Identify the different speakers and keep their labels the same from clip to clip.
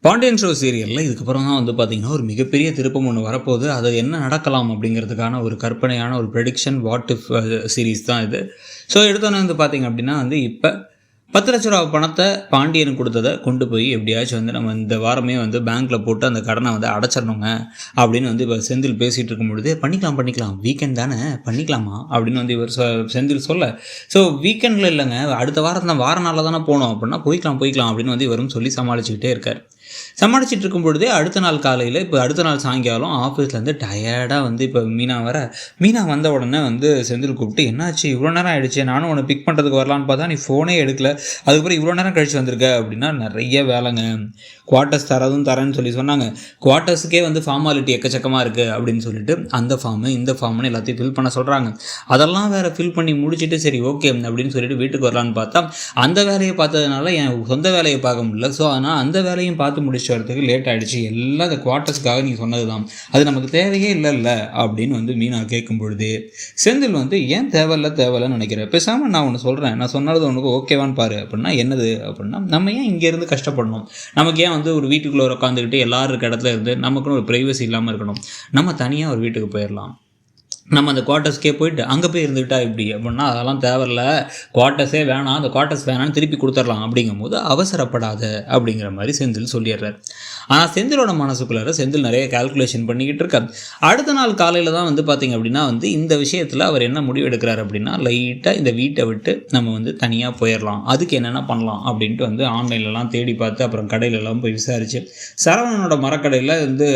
Speaker 1: Pandian show சீரியலில் இதுக்கப்புறம் தான் வந்து பார்த்திங்கன்னா ஒரு மிகப்பெரிய திருப்பம் ஒன்று வரப்போகுது. அது என்ன நடக்கலாம் அப்படிங்கிறதுக்கான ஒரு கற்பனையான ஒரு ப்ரெடிக்ஷன் வாட் இஃப் சீரீஸ் தான் இது. ஸோ எடுத்தோன்னே வந்து பார்த்திங்க அப்படின்னா வந்து இப்போ 10,00,000 பணத்தை பாண்டியனுக்கு கொடுத்ததை கொண்டு போய் எப்படியாச்சும் வந்து நம்ம இந்த வாரமே வந்து பேங்க்கில் போட்டு அந்த கடனை வந்து அடைச்சிடணுங்க அப்படின்னு வந்து இப்போ செந்தில் பேசிகிட்டு இருக்கும் பொழுது பண்ணிக்கலாம் வீக்கெண்ட் தானே பண்ணிக்கலாமா அப்படின்னு வந்து இவர் செந்தில் சொல்ல, ஸோ வீக்கெண்டில் இல்லைங்க அடுத்த வாரம் வார நாளில் தானே போகணும் அப்படின்னா போய்க்கலாம் அப்படின்னு வந்து இவரும் சொல்லி சமாளிச்சுக்கிட்டே இருக்கார். சமாளிச்சுட்டு இருக்கும் பொழுதே அடுத்த நாள் காலையில் இப்போ அடுத்த நாள் சாயங்காலம் ஆஃபீஸ்லேருந்து டயர்டாக வந்து இப்போ மீனா வந்த உடனே வந்து செந்தில் கூப்பிட்டு என்னாச்சு இவ்வளோ நேரம் ஆகிடுச்சு, நானும் உன்னை பிக் பண்ணுறதுக்கு வரலான்னு பார்த்தா நீ ஃபோனே எடுக்கல, அதுக்கப்புறம் இவ்வளோ நேரம் கழிச்சு வந்திருக்க அப்படின்னா நிறைய வேலைங்க, குவார்ட்டர்ஸ் தரேன்னு சொல்லி சொன்னாங்க. குவார்ட்டர்ஸுக்கே வந்து ஃபார்மாலிட்டி எக்கச்சக்கமாக இருக்குது அப்படின்னு சொல்லிட்டு அந்த ஃபார்மு இந்த ஃபார்ம்னு எல்லாத்தையும் ஃபில் பண்ண சொல்கிறாங்க. அதெல்லாம் வேறு ஃபில் பண்ணி முடிச்சுட்டு சரி ஓகே அப்படின்னு சொல்லிட்டு வீட்டுக்கு வரலான்னு பார்த்தா அந்த வேலையை பார்த்ததுனால என் சொந்த வேலையை பார்க்க முடியல. ஸோ ஆனால் அந்த வேலையும் பார்த்து முடிச்சு வரதுக்கு லேட் ஆகிடுச்சு. எல்லாம் அந்த குவார்ட்டர்ஸ்க்காக நீங்கள் சொன்னது தான், அது நமக்கு தேவையே இல்லைல்ல அப்படின்னு வந்து மீனா கேட்கும் பொழுது செந்தில் வந்து ஏன் தேவையில்லன்னு நினைக்கிறேன், பேசாமல் நான் ஒன்று சொல்கிறேன், நான் சொன்னது உனக்கு ஓகேவான்னு பாரு அப்படின்னா என்னது அப்படின்னா நம்ம ஏன் இங்கேருந்து கஷ்டப்படணும், நமக்கு ஏன் வந்து ஒரு வீட்டுக்குள்ளே உட்காந்துக்கிட்டு எல்லாரும் இருக்க இடத்துல இருந்து நமக்குன்னு ஒரு ப்ரைவசி இல்லாமல் இருக்கணும், நம்ம தனியாக ஒரு வீட்டுக்கு போயிடலாம், நம்ம அந்த குவார்ட்டர்ஸ்க்கே போயிட்டு அங்கே போய் இருந்துக்கிட்டா இப்படி அப்படின்னா அதெல்லாம் தேவையில்ல, குவார்ட்டர்ஸே வேணாம், அந்த குவார்ட்டர்ஸ் வேணான்னு திருப்பி கொடுத்துடலாம் அப்படிங்கும்போது அவசரப்படாத அப்படிங்கிற மாதிரி செந்தில் சொல்லிடுறார். ஆனால் செந்திலோட மனசுக்குள்ளார செந்தில் நிறைய கால்குலேஷன் பண்ணிக்கிட்டு இருக்கார். அடுத்த நாள் காலையில் தான் வந்து பார்த்திங்க அப்படின்னா வந்து இந்த விஷயத்தில் அவர் என்ன முடிவு எடுக்கிறார் அப்படின்னா லைட்டாக இந்த வீட்டை விட்டு நம்ம வந்து தனியாக போயிடலாம், அதுக்கு என்னென்ன பண்ணலாம் அப்படின்ட்டு வந்து ஆன்லைன்லலாம் தேடி பார்த்து அப்புறம் கடையிலலாம் போய் விசாரிச்சு சரவணனோட மரக்கடையில் வந்து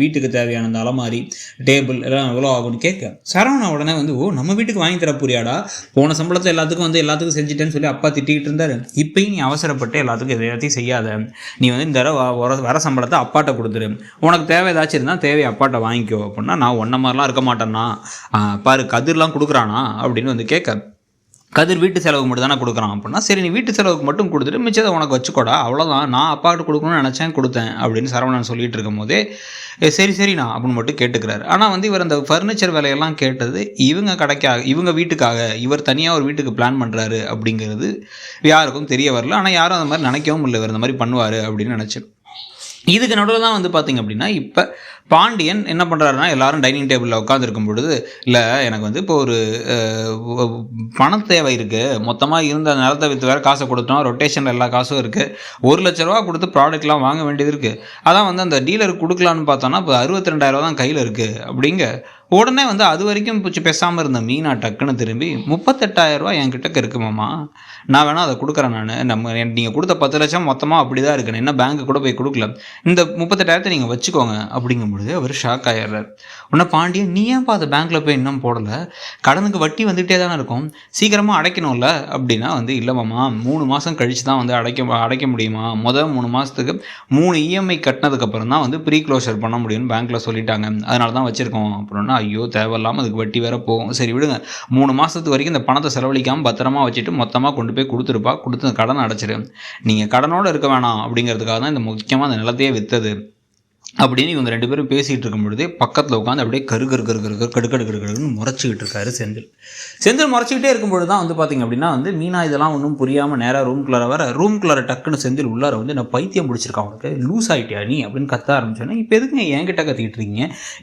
Speaker 1: வீட்டுக்கு தேவையான அந்த அலமாரி டேபிள் எல்லாம் எவ்வளோ ஆகும் கேட்க சரவணா உடனே வந்து நம்ம வீட்டுக்கு வாங்கி தர புரியாடா, போன சம்பளத்தை எல்லாத்துக்கும் செஞ்சுட்டேன்னு சொல்லி அப்பா திட்டிகிட்டு இருந்தாரு, இப்பயும் நீ அவசரப்பட்டு எல்லாத்துக்கும் எல்லாத்தையும் செய்யாத, நீ வந்து இந்த வர சம்பளத்தை அப்பாட்ட கொடுத்துரு, உனக்கு தேவை ஏதாச்சும் இருந்தால் தேவையை அப்பாட்ட வாங்கிக்கோ அப்படின்னா நான் ஒன்றை மாதிரிலாம் இருக்க மாட்டேன்னா, பாரு கதிர்லாம் கொடுக்குறானா அப்படின்னு வந்து கேட்க, கதிர் வீட்டு செலவுக்கு மட்டும் தானே கொடுக்குறான் அப்படின்னா சரி நீ வீட்டு செலவுக்கு மட்டும் கொடுத்துட்டு மிச்சத்தை உனக்கு வச்சுக்கோடா, அவ்வளோதான், நான் அப்பாட்ட கொடுக்கணும்னு நினச்சேன் கொடுத்தேன் அப்படின்னு சரவணன் சொல்லிட்டு இருக்கும் போதே சரிண்ணா அப்படின்னு மட்டும் கேட்டுக்கிறாரு. ஆனால் வந்து இவர் அந்த ஃபர்னிச்சர் வேலையெல்லாம் கேட்டது இவங்க வீட்டுக்காக, இவர் தனியாக ஒரு வீட்டுக்கு பிளான் பண்ணுறாரு அப்படிங்கிறது யாருக்கும் தெரிய வரல. ஆனால் யாரும் அந்த மாதிரி நினைக்கவும் இல்லை, இவர் இந்த மாதிரி பண்ணுவார் அப்படின்னு நினச்சி. இதுக்கு நடுவில் தான் வந்து பார்த்திங்க அப்படின்னா இப்போ பாண்டியன் என்ன பண்ணுறாருன்னா எல்லாரும் டைனிங் டேபிளில் உட்காந்துருக்கும் பொழுது இல்லை எனக்கு வந்து இப்போ ஒரு பண தேவை இருக்குது, மொத்தமாக இருந்த நிலத்தை விற்று வேறு காசை கொடுத்தோம், ரொட்டேஷனில் எல்லா காசும் இருக்குது, 1,00,000 ரூபா கொடுத்து ப்ராடக்ட்லாம் வாங்க வேண்டியது இருக்குது, அதான் வந்து அந்த டீலருக்கு கொடுக்கலான்னு பார்த்தோன்னா இப்போ 62,000 தான் கையில் இருக்குது அப்படிங்க. உடனே வந்து அது வரைக்கும் பேசாமல் இருந்த மீனா டக்குன்னு திரும்பி 38,000 என்கிட்ட இருக்குமாம்மா, நான் வேணால் அதை கொடுக்குறேன், நீங்கள் கொடுத்த 10 லட்சம் மொத்தமாக அப்படி தான் இருக்குன்னு என்ன பேங்க்கு கூட போய் கொடுக்கல, இந்த 38,000 நீங்கள் வச்சுக்கோங்க அப்படிங்கும் பொழுது அவர் ஷாக் ஆகிடுறார். உடனே பாண்டியன் நீ ஏன்ப்பா அதை பேங்க்கில் போய் இன்னும் போடலை, கடனுக்கு வட்டி வந்துகிட்டே தானே இருக்கும், சீக்கிரமாக அடைக்கணும்ல அப்படின்னா வந்து இல்லைம்மா 3 மாதம் கழித்து தான் வந்து அடைக்க முடியுமா, முதல் 3 மாதத்துக்கு 3 இஎம்ஐ கட்டினதுக்கப்புறம் தான் வந்து ப்ரீ க்ளோஷர் பண்ண முடியும்னு பேங்க்கில் சொல்லிட்டாங்க, அதனால தான் வச்சுருக்கோம் அப்படின்னா ஐயோ தேவையில்லாமல் அதுக்கு வட்டி வேற போகும், சரி விடுங்க 3 மாதத்துக்கு வரைக்கும் இந்த பணத்தை செலவழிக்காமல் பத்திரமா வச்சுட்டு மொத்தமாக கொண்டு போய் கொடுத்து கடன் அடைச்சிரு, நீங்கள் கடனோடு இருக்க வேணாம் அப்படிங்கிறதுக்காக தான் இந்த முக்கியமாக அந்த நிலத்தையே விற்றது அப்படின்னு இவங்க 2 பேரும் பேசிகிட்டு இருக்கும் பொழுதே பக்கத்தில் உட்காந்து அப்படியே கடுக்கடுன்னு முறைச்சிக்கிட்டு இருக்காரு செந்தில் முறைச்சிக்கிட்டே இருக்கும்பொழுது தான் வந்து பார்த்திங்க அப்படின்னா வந்து மீனா இதெல்லாம் ஒன்றும் புரியாமல் நேராக ரூம்குள்ளார டக்குன்னு செந்தில் உள்ளார வந்து நான் பைத்தியம் பிடிச்சிருக்கான், உனக்கு லூஸ் ஆகிட்டியா நீ அப்படின்னு கத்த ஆரம்பிச்சோன்னா இப்போ எதுக்கு என்கிட்ட கத்திக்கிட்டு இருக்கீங்க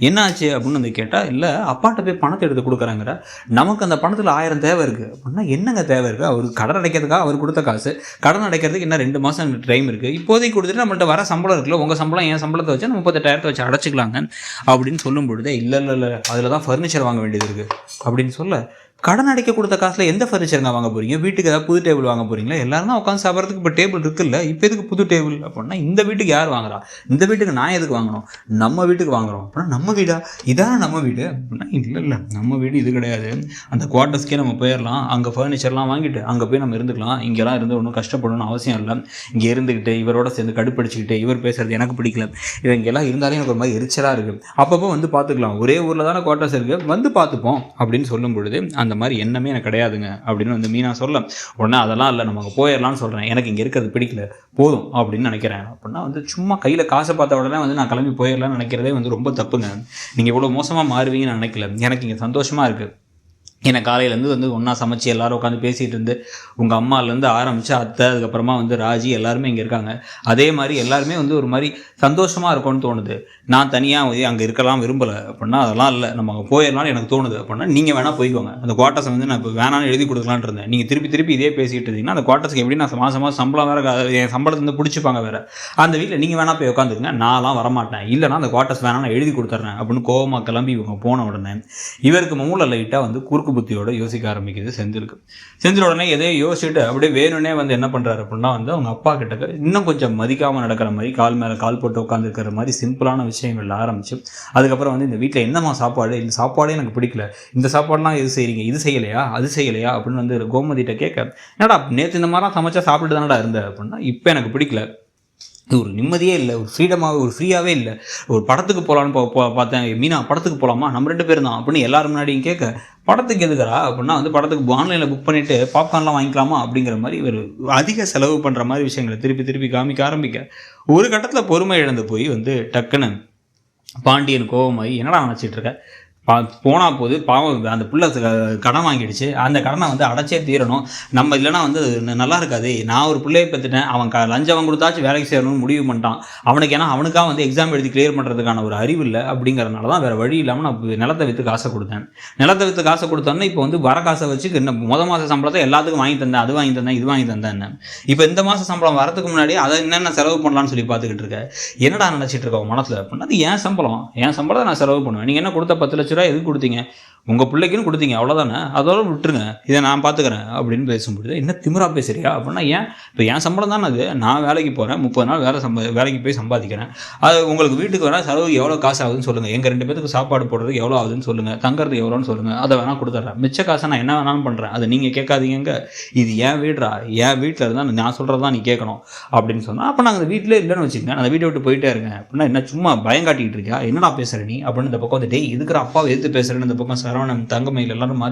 Speaker 1: என்ன ஆச்சு அப்படின்னு வந்து கேட்டால் இல்லை அப்பாட்ட போய் பணத்தை எடுத்து கொடுக்குறாங்கிற, நமக்கு அந்த பணத்தில் 1000 தேவை இருக்குது அப்படின்னா என்னங்க தேவை இருக்குது, அவர் கடன் அடைக்கிறதுக்காக அவர் கொடுத்த காசு, கடன் அடைக்கிறதுக்கு இன்னும் 2 மாதம் டைம் இருக்குது, இப்போதைக்கு கொடுத்துட்டு நம்மள்ட்ட வர சம்பளம் இருக்குல்ல, உங்கள் சம்பளம் என் சம்பளத்தை வச்சு 38,000 வச்சு அடைச்சிக்கலாங்க அப்படின்னு சொல்லும் பொழுதே இல்லை அதில் தான் ஃபர்னிச்சர் வாங்க வேண்டியது இருக்குது அப்படின்னு சொல்ல, கடன் அடைக்க கொடுத்த காசில் எந்த ஃபர்னிச்சருங்க வாங்க போகிறீங்க, வீட்டுக்கு ஏதாவது புது டேபிள் வாங்க போகிறீங்களா, எல்லாரும் தான் உட்காந்து சாப்பிட்றதுக்கு இப்போ டேபிள் இருக்குல்ல, இப்போ எதுக்கு புது டேபிள் அப்படின்னா இந்த வீட்டுக்கு யார் வாங்குறா, இந்த வீட்டுக்கு நான் எதுக்கு வாங்கணும், நம்ம வீட்டுக்கு வாங்குறோம் அப்படின்னா நம்ம வீடா, இதான நம்ம வீடு அப்படின்னா இல்லை நம்ம வீடு இது கிடையாது, அந்த குவார்ட்டர்ஸ்க்கே நம்ம போயிடலாம், அங்கே ஃபர்னிச்சர்லாம் வாங்கிட்டு அங்கே போய் நம்ம இருந்துக்கலாம், இங்கெல்லாம் இருந்து ஒன்றும் கஷ்டப்படணும்னு அவசியம் இல்லை, இங்கே இருந்துக்கிட்டு இவரோட சேர்ந்து கடுப்படிச்சுக்கிட்டு இவர் பேசுகிறது எனக்கு பிடிக்கல, இது இங்கெல்லாம் இருந்தாலும் எனக்கு ஒரு மாதிரி எரிச்சலாக இருக்குது, அப்பப்போ வந்து பார்த்துக்கலாம், ஒரே ஊரில் தானே குவார்ட்டர்ஸ் இருக்குது வந்து பார்த்துப்போம் அப்படின்னு சொல்லும் பொழுது அந்த மாதிரி எண்ணமே எனக்கு கிடையாதுங்க அப்படின்னு வந்து மீனா சொல்ல, உடனே அதெல்லாம் இல்லை நம்ம அங்கே போயிடலான்னு சொல்கிறேன், எனக்கு இங்கே இருக்கிறது பிடிக்கல போதும் அப்படின்னு நினைக்கிறேன் அப்படின்னா வந்து சும்மா கையில் காசை பார்த்த உடனே வந்து நான் கிளம்பி போயிடலான்னு நினைக்கிறதே வந்து ரொம்ப தப்புங்க, நீங்கள் இவ்வளோ மோசமாக மாறுவீங்கன்னு நினைக்கல, எனக்கு இங்கே சந்தோஷமாக இருக்குது, ஏன்னா காலையிலேருந்து வந்து ஒன்றா சமைச்சு எல்லோரும் உட்காந்து பேசிகிட்டு இருந்து உங்கள் அம்மாலேருந்து ஆரம்பித்து அத்தை, அதுக்கப்புறமா வந்து ராஜி எல்லாருமே இங்கே இருக்காங்க. அதே மாதிரி எல்லாருமே வந்து ஒரு மாதிரி சந்தோஷமாக இருக்கும்னு தோணுது. நான் தனியாக அங்கே இருக்கலாம் விரும்பலை அப்படின்னா அதெல்லாம் இல்லை, நம்ம அங்கே போயிடலாம்னு எனக்கு தோணுது அப்படின்னா நீங்கள் வேணால் போய்க்கோங்க. அந்த குவார்ட்டர்ஸை வந்து நான் இப்போ வேணான்னு எழுதி கொடுக்கலான்னு இருந்தேன். நீங்கள் திருப்பி இதே பேசிகிட்டு இருந்தீங்கன்னா அந்த குவார்ட்டர்ஸுக்கு எப்படி நான் மாதம் சம்பளம் வேறு என் சம்பளத்தை வந்து பிடிச்சிப்பாங்க வேறு. அந்த வீட்டில் நீங்கள் வேணால் போய் உட்காந்துக்குங்க, நான்லாம் வரமாட்டேன், இல்லைனா அந்த குவார்ட்டர்ஸ் வேணாம் நான் எழுதி கொடுத்துட்றேன் அப்படின்னு கோவமாக கிளம்பி இவங்க போன உடனே இவருக்கு மூளை லைட்டாக வந்து குறுக்கு புத்தியோட யோசிக்க ஆரம்பிக்குது செந்தில் உடனே எதையோ யோசிச்சுட்டு அப்படியே வேணும்னே வந்து என்ன பண்ணுறாரு அப்படின்னா வந்து அவங்க அப்பா கிட்ட இன்னும் கொஞ்சம் மதிக்காமல் நடக்கிற மாதிரி கால் மேலே கால் போட்டு உட்காந்துருக்கிற மாதிரி சிம்பிளான விஷயங்கள் ஆரம்பிச்சு அதுக்கப்புறம் வந்து இந்த வீட்டில் என்னம்மா சாப்பாடு, இந்த சாப்பாடே எனக்கு பிடிக்கல, இந்த சாப்பாடுலாம் இது செய்கிறீங்க, இது செய்யலையா அது செய்யலையா அப்படின்னு வந்து கோமதிட்ட கேட்க, என்னடா நேற்று இந்த மாதிரிலாம் சமைச்சா சாப்பிட்டு தானடா இருந்தேன் அப்படின்னா இப்போ எனக்கு பிடிக்கல, ஒரு நிம்மதியே இல்லை, ஒரு ஃப்ரீடமாக ஒரு ஃப்ரீயாகவே இல்லை, ஒரு படத்துக்கு போகலான்னு பார்த்தேன், மீனா படத்துக்கு போகலாமா, நம்ம 2 பேர் தான் அப்படின்னு எல்லாரும் முன்னாடியும் கேட்க, படத்துக்கு எதுக்குறா அப்படின்னா வந்து படத்துக்கு ஆன்லைனில் புக் பண்ணிவிட்டு பாப்கார்ன்லாம் வாங்கிக்கலாமா அப்படிங்கிற மாதிரி ஒரு அதிக செலவு பண்ணுற மாதிரி விஷயங்களை திருப்பி காமிக்க ஆரம்பிக்க ஒரு கட்டத்தில் பொறுமை இழந்து போய் வந்து டக்குன்னு பாண்டியன் கோவமாகி என்னடா நினச்சிட்டு இருக்க, போனால் போது பாவம் அந்த புள்ள கடன் வாங்கிடுச்சு, அந்த கடனை வந்து அடைச்சே தீரணும், நம்ம இல்லைனா வந்து நல்லா இருக்காது, நான் ஒரு பிள்ளையை பெற்றுட்டேன், அவன் லஞ்சம் கொடுத்தாச்சும் வேலைக்கு சேரணும்னு முடிவு பண்ணிட்டான், அவனுக்கு ஏன்னா அவனுக்காக வந்து எக்ஸாம் எழுதி கிளியர் பண்ணுறதுக்கான ஒரு அறிவு இல்லை அப்படிங்கிறதுனால தான் வேறு வழி இல்லாமல் நான் நிலத்தை விற்று காசை கொடுத்தேன். நிலத்தை விற்று காசை கொடுத்தோன்னா இப்போ வந்து வர காசை வச்சு என்ன மாத சம்பளத்தை எல்லாத்துக்கும் வாங்கி தந்தேன், அது வாங்கி தந்தேன், இது வாங்கி தந்தேன். இப்போ இந்த மாத சம்பளம் வரதுக்கு முன்னாடி அதை என்னென்ன செலவு பண்ணலான்னு சொல்லி பார்த்துக்கிட்டு இருக்கேன். என்னடா நினச்சிட்டு இருக்கோம் மனசில் அப்படின்னா அது என் சம்பளத்தை நான் செலவு பண்ணுவேன், நீங்கள் என்ன கொடுத்த 10 லட்ச ரூபா எதுக்கு கொடுத்தீங்க, உங்கள் பிள்ளைக்குன்னு கொடுத்தீங்க அவ்வளோதானே, அதோட விட்டுருங்க, இதை நான் பார்த்துக்கிறேன் அப்படின்னு பேசும்போது என்ன திமிரா பேசுறியா அப்படின்னா, ஏன் இப்போ என் சம்பளம் தானே அது, நான் வேலைக்கு போகிறேன், 30 நாள் வேலைக்கு போய் சம்பாதிக்கிறேன், அது உங்களுக்கு வீட்டுக்கு வேணால் செலவுக்கு எவ்வளோ காசு ஆகுதுன்னு சொல்லுங்கள், எங்கள் 2 பேருக்கு சாப்பாடு போடுறதுக்கு எவ்வளோ ஆகுதுன்னு சொல்லுங்கள், தங்குறதுக்கு எவ்வளோன்னு சொல்லுங்கள், அதை வேணால் கொடுத்துட்றேன், மிச்ச காசை நான் என்ன வேணாலும் பண்ணுறேன், அதை நீங்கள் கேட்காதீங்க, இது என் வீடுறா, என் வீட்டில் இருந்தால் நான் சொல்கிறது தான் நீ கேட்கணும் அப்படின்னு சொன்னால், அப்போ நாங்கள் அந்த வீட்டிலே இல்லைன்னு வச்சுக்கோங்க, அந்த வீட்டை விட்டு போயிட்டே இருங்க அப்படின்னா, என்ன சும்மா பயம் காட்டிக்கிட்டு இருக்கியா, என்னடா பேசுகிற நீ அப்படின்னு இந்த பக்கம் வந்து டேய் இருக்கிற அப்பாவை எதிர்த்து பேசுகிறேன்னு இந்த பக்கம் சரவணன், தங்கமயில் எல்லாரும்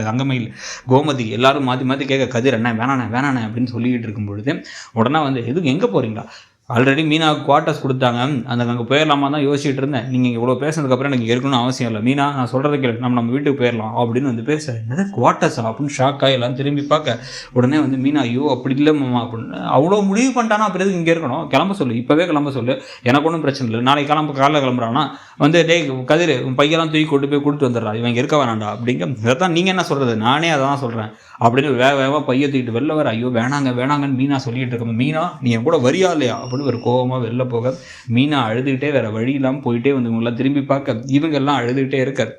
Speaker 1: தங்கமயில், கோமதி எல்லாரும் மாற்றி கேட்க, கதிர் அண்ணா வேணாண்ணே அப்படின்னு சொல்லிக்கிட்டு இருக்கும் பொழுது உடனே வந்து எதுக்கு எங்கே போகிறீங்களா, ஆல்ரெடி மீனா குவார்ட்டர்ஸ் கொடுத்தாங்க, அங்கே போயிடலாமா தான் யோசிச்சுட்டு இருந்தேன், நீங்கள் இவ்வளோ பேசுனதுக்கப்புறம் எனக்கு இருக்கணும்னு அவசியம் இல்லை, மீனா நான் சொல்கிறத கேளு, நம்ம வீட்டுக்கு போயிடலாம் அப்படின்னு வந்து பேச, என்னது குவார்ட்டர்ஸா அப்படின்னு ஷாக்காக எல்லாம் திரும்பி பார்க்க உடனே வந்து மீனா ஐயோ அப்படி இல்லைம்மா அப்படின்னு அவ்வளோ முடிவு பண்ணிட்டானா, அப்புறம் எதுக்கு இங்கே இருக்கணும், கிளம்ப சொல்லு, இப்போவே கிளம்ப சொல்லு, எனக்கு ஒன்றும் பிரச்சனை இல்லை, நாளைக்கு காலைல கிளம்புறான்னா வந்து டே கதிர் உன் பையெல்லாம் தூக்கி கொண்டு போய் கொடுத்து வந்துடுறா, இவங்க இருக்க வேணாண்டா அப்படிங்க, இதைத்தான் நீங்கள் என்ன சொல்கிறது, நானே அதை தான் சொல்கிறேன் அப்படின்னு வேகமாக பையை தூக்கிட்டு வெளில வர, ஐயோ வேணாங்கன்னு மீனா சொல்லிட்டு இருக்கோம், மீனா நீ என் கூட வரியா இல்லையா அப்படின்னு ஒரு கோவமாக வெளில போக, மீனா அழுதுகிட்டே வேறு வழி இல்லாமல் போயிட்டே வந்து இவங்களாம் திரும்பி பார்க்க இவங்கெல்லாம் அழுதுகிட்டே இருக்கார்.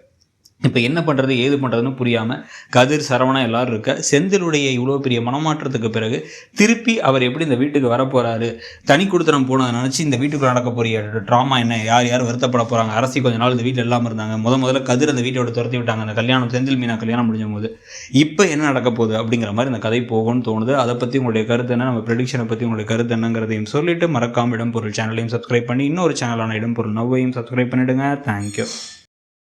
Speaker 1: இப்போ என்ன பண்ணுறது ஏது பண்ணுறதுன்னு புரியாமல் கதிர் சரவணா எல்லோரும் இருக்க, செந்திலுடைய இவ்வளோ பெரிய மனமாற்றத்துக்கு பிறகு திருப்பி அவர் எப்படி இந்த வீட்டுக்கு வரப்போகிறாரு, தனி கொடுத்தனம் போனதை நினச்சி இந்த வீட்டுக்கு நடக்க போகிற ட்ராமா என்ன, யார் வருத்தப்பட போகிறாங்க, அரசி கொஞ்ச நாள் இந்த வீட்டில் இல்லாமல் இருந்தாங்க, முதல்ல கதிர் அந்த வீட்டோட துரத்தி விட்டாங்க, அந்த கல்யாணம் செந்தில் மீனா கல்யாணம் முடிஞ்சும் போது இப்போ என்ன நடக்க போகுது அப்படிங்கிற மாதிரி இந்த கதை போகும்னு தோணுது. அதை பற்றி உங்களுடைய கருத்து என்ன, நம்ம ப்ரெடிக்ஷனை பற்றி உங்களுடைய கருத்து என்னங்கிறதையும் சொல்லிவிட்டு மறக்காமல் இடம்பொருள் சேனலையும் சப்ஸ்கிரைப் பண்ணி இன்னொரு சேனலான இடம்பொருள் நவ்வையும் சப்ஸ்கிரைப் பண்ணிவிடுங்க. தேங்க்யூ.